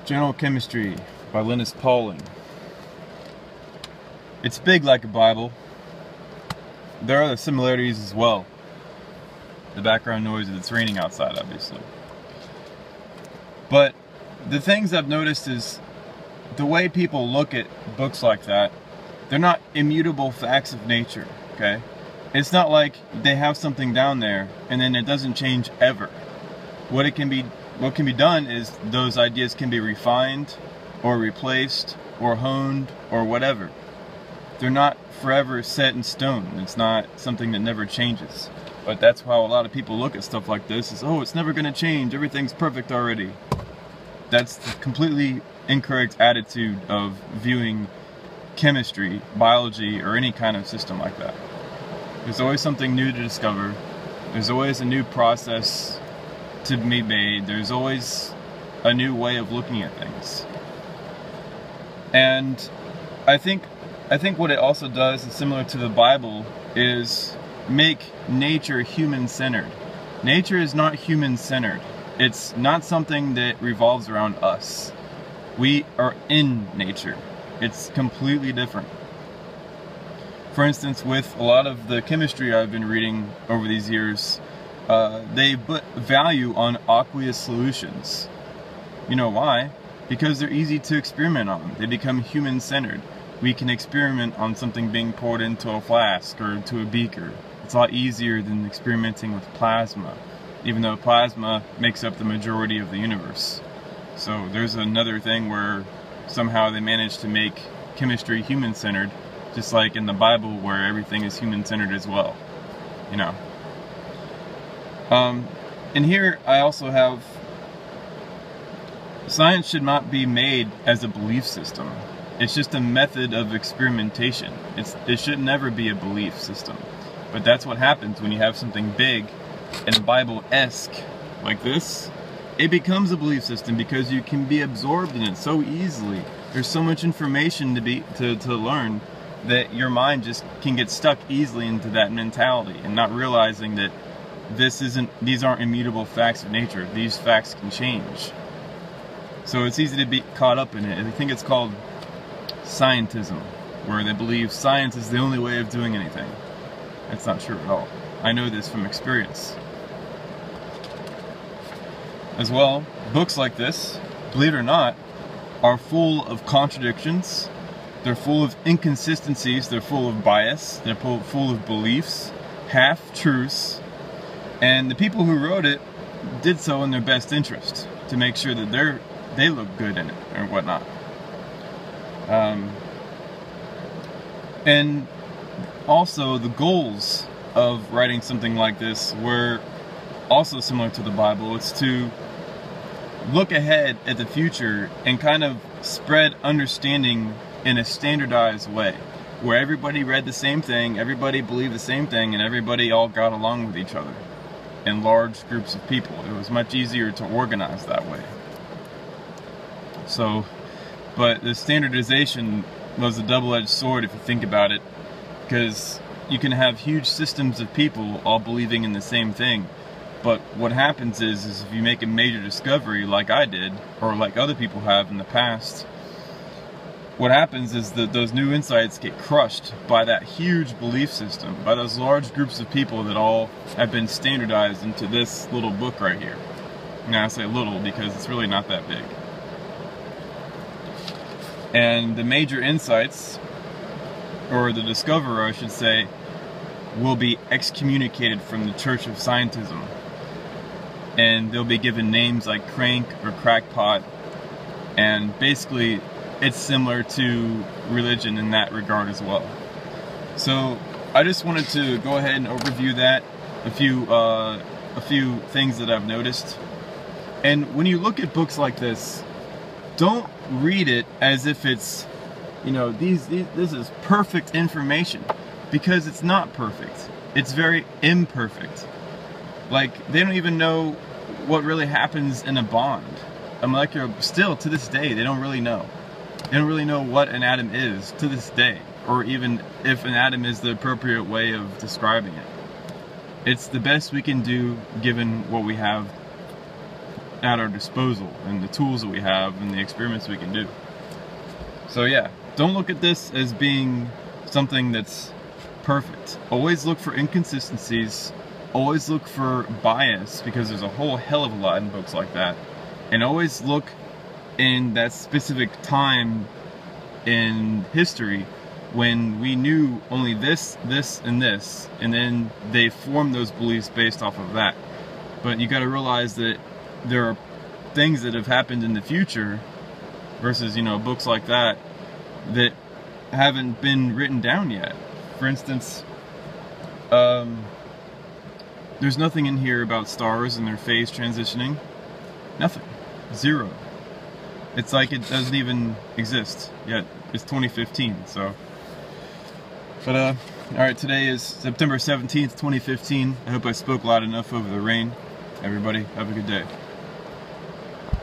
General Chemistry by Linus Pauling. It's big like a Bible. There are other similarities as well. The background noise is it's raining outside, obviously. But the things I've noticed is the way people look at books like that, they're not immutable facts of nature, okay? It's not like they have something down there and then it doesn't change ever. What can be done is those ideas can be refined or replaced or honed or whatever. They're not forever set in stone. It's not something that never changes. But that's how a lot of people look at stuff like this is, oh, it's never going to change. Everything's perfect already. That's the completely incorrect attitude of viewing chemistry, biology, or any kind of system like that. There's always something new to discover. There's always a new process to be made. There's always a new way of looking at things. And I think what it also does is similar to the Bible is make nature human-centered. Nature is not human-centered. It's not something that revolves around us. We are in nature. It's completely different. For instance, with a lot of the chemistry I've been reading over these years, they put value on aqueous solutions. You know why? Because they're easy to experiment on. They become human-centered. We can experiment on something being poured into a flask or into a beaker. It's a lot easier than experimenting with plasma, even though plasma makes up the majority of the universe. So there's another thing where somehow they managed to make chemistry human-centered, just like in the Bible where everything is human-centered as well, you know. And here I also have, science should not be made as a belief system. It's just a method of experimentation. It should never be a belief system. But that's what happens when you have something big and Bible-esque like this. It becomes a belief system because you can be absorbed in it so easily. There's so much information to learn that your mind just can get stuck easily into that mentality and not realizing that these aren't immutable facts of nature. These facts can change. So it's easy to be caught up in it. I think it's called Scientism, where they believe science is the only way of doing anything. That's not true at all. I know this from experience. As well, books like this, believe it or not, are full of contradictions. They're full of inconsistencies. They're full of bias. They're full of beliefs, half-truths. And the people who wrote it did so in their best interest to make sure that they look good in it or whatnot. And also the goals of writing something like this were also similar to the Bible. It's to look ahead at the future and kind of spread understanding in a standardized way, where everybody read the same thing, everybody believed the same thing, and everybody all got along with each other in large groups of people. It was much easier to organize that way. So, but the standardization was a double-edged sword if you think about it, because you can have huge systems of people all believing in the same thing, but what happens is if you make a major discovery like I did, or like other people have in the past, what happens is that those new insights get crushed by that huge belief system, by those large groups of people that all have been standardized into this little book right here. Now I say little because it's really not that big. And the major insights, or the discoverer I should say, will be excommunicated from the Church of Scientism. And they'll be given names like crank or crackpot, and basically it's similar to religion in that regard as well. So I just wanted to go ahead and overview that, a few things that I've noticed. And when you look at books like this, don't read it as if it's, you know, this is perfect information, because it's not perfect. It's very imperfect. Like, they don't even know what really happens in a bond. A molecular, still to this day, they don't really know. They don't really know what an atom is to this day, or even if an atom is the appropriate way of describing it. It's the best we can do given what we have at our disposal, and the tools that we have, and the experiments we can do. So yeah, don't look at this as being something that's perfect. Always look for inconsistencies, always look for bias, because there's a whole hell of a lot in books like that. And always look in that specific time in history when we knew only this, this, and this, and then they formed those beliefs based off of that. But you got to realize that there are things that have happened in the future versus, you know, books like that that haven't been written down yet. For instance, there's nothing in here about stars and their phase transitioning. Nothing. Zero. It's like it doesn't even exist yet. It's 2015, so. But, alright, today is September 17th, 2015. I hope I spoke loud enough over the rain. Everybody, have a good day.